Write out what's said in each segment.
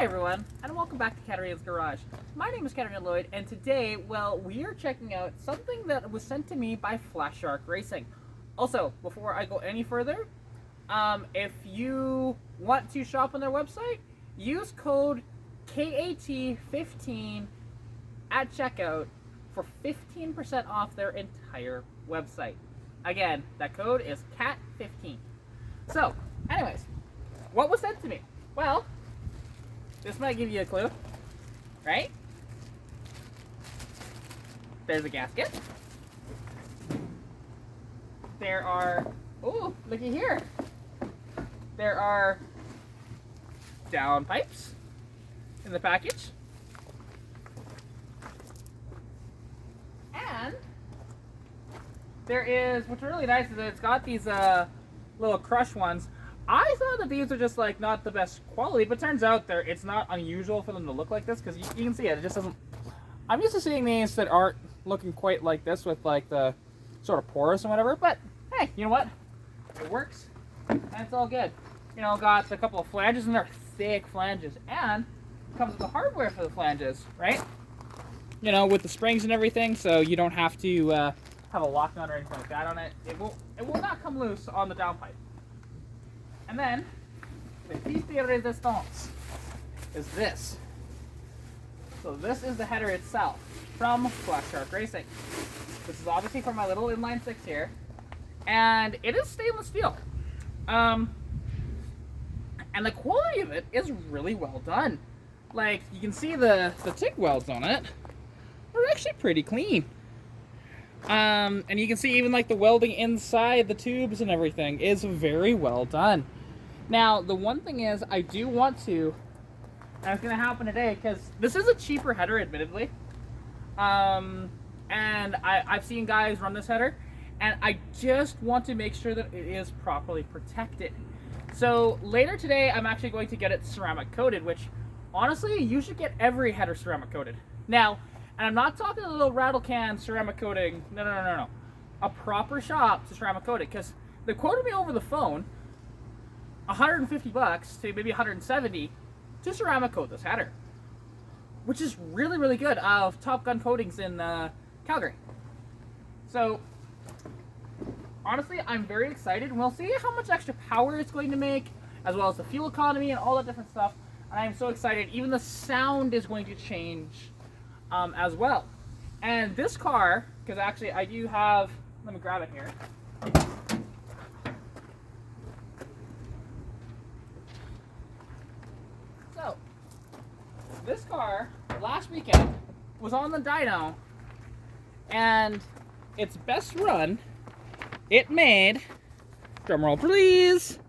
everyone, and welcome back to Katarina's Garage. My name is Katarina Lloyd, and today, well, we are checking out something that was sent to me by Flash Shark Racing. Also, before I go any further, if you want to shop on their website, use code KAT15 at checkout for 15% off their entire website. Again, that code is KAT15. So, anyways, what was sent to me? Well, this might give you a clue, right? There's a gasket. There are, oh, looky here. There are down pipes in the package. And there is, what's really nice is that it's got these little crush ones. I thought that these are just like not the best quality, but turns out it's not unusual for them to look like this because you can see it. It just doesn't. I'm used to seeing these that aren't looking quite like this with like the sort of porous and whatever. But hey, you know what? It works, and it's all good. You know, got a couple of flanges, and they're thick flanges, and it comes with the hardware for the flanges, right? You know, with the springs and everything, so you don't have to have a lock nut or anything like that on it. It will not come loose on the downpipe. And then, the piece de resistance is this. So this is the header itself from Flash Shark Racing. This is obviously for my little inline 6 here. And it is stainless steel. And the quality of it is really well done. Like, you can see the TIG welds on it. They're actually pretty clean. And you can see even like the welding inside the tubes and everything is very well done. Now, the one thing is, I do want to, and it's going to happen today, because this is a cheaper header, admittedly. And I've seen guys run this header, and I just want to make sure that it is properly protected. So later today, I'm actually going to get it ceramic coated, which honestly, you should get every header ceramic coated. Now, and I'm not talking a little rattle can ceramic coating, no. A proper shop to ceramic coat it, because they quoted me over the phone $150 to maybe $170 to ceramic coat this header, which is really, really good. Top Gun Coatings in Calgary. So, honestly, I'm very excited, and we'll see how much extra power it's going to make, as well as the fuel economy and all that different stuff. And I'm so excited. Even the sound is going to change as well. And this car, because actually I do have, let me grab it here. So, this car last weekend was on the dyno, and its best run, it made, drumroll please,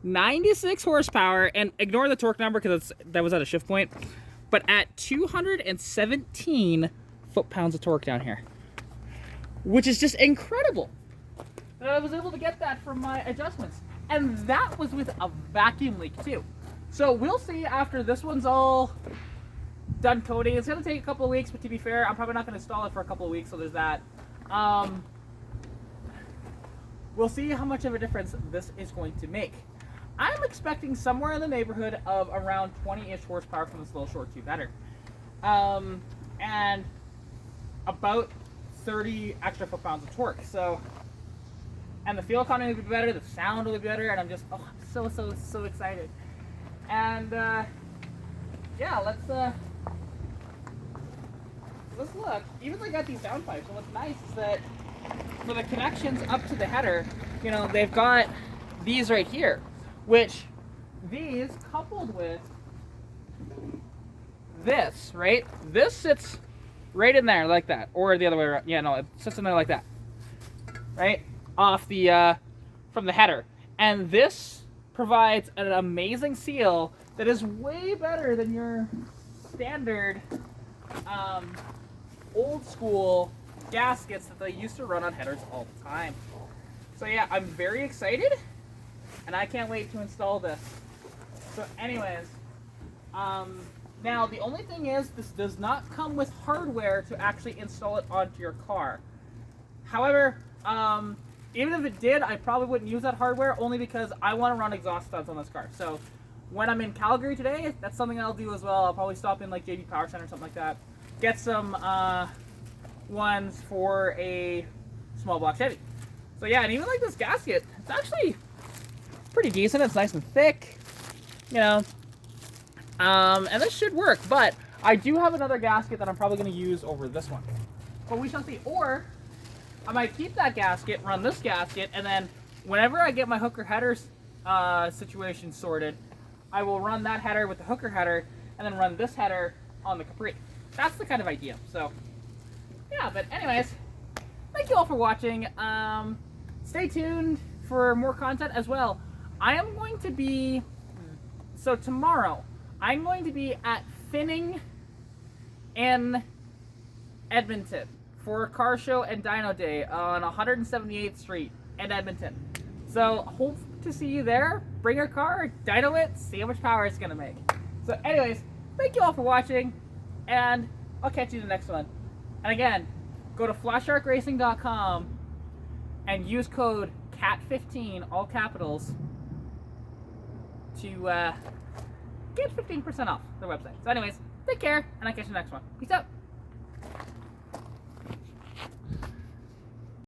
96 horsepower, and ignore the torque number because that was at a shift point, but at 217 foot-pounds of torque down here, which is just incredible that I was able to get that from my adjustments. And that was with a vacuum leak too. So we'll see after this one's all done coating. It's going to take a couple of weeks, but to be fair, I'm probably not going to install it for a couple of weeks, so there's that. We'll see how much of a difference this is going to make. I'm expecting somewhere in the neighborhood of around 20-ish horsepower from this little short tube header. And about 30 extra foot-pounds of torque. So, and the fuel economy will be better, the sound will be better, and I'm just, oh, I'm so excited. And, yeah, let's look. Even they got these downpipes, and what's nice is that for the connections up to the header, you know, they've got these right here, which these coupled with this, right? This sits right in there like that, or the other way around. Yeah, no, it sits in there like that, right? Off the, from the header. And this provides an amazing seal that is way better than your standard, old school gaskets that they used to run on headers all the time. So yeah, I'm very excited, and I can't wait to install this. So anyways, now the only thing is, this does not come with hardware to actually install it onto your car. However, even if it did, I probably wouldn't use that hardware, only because I want to run exhaust studs on this car. So when I'm in Calgary today, that's something I'll do as well. I'll probably stop in like JB Power Center or something like that. Get some ones for a small block Chevy. So yeah, and even like this gasket, it's actually pretty decent. It's nice and thick, you know. And this should work, but I do have another gasket that I'm probably going to use over this one. But we shall see. Or I might keep that gasket, run this gasket, and then whenever I get my hooker headers situation sorted, I will run that header with the hooker header, and then run this header on the Capri. That's the kind of idea. So yeah, but anyways, thank you all for watching. Stay tuned for more content as well. I am going to be, so tomorrow, I'm going to be at Finning in Edmonton for Car Show and Dyno Day on 178th Street in Edmonton. So hope to see you there. Bring your car, dyno it, see how much power it's gonna make. So anyways, thank you all for watching, and I'll catch you in the next one. And again, go to flashsharkracing.com and use code CAT15, all capitals, to get 15% off their website. So anyways, take care, and I'll catch you in the next one. Peace out.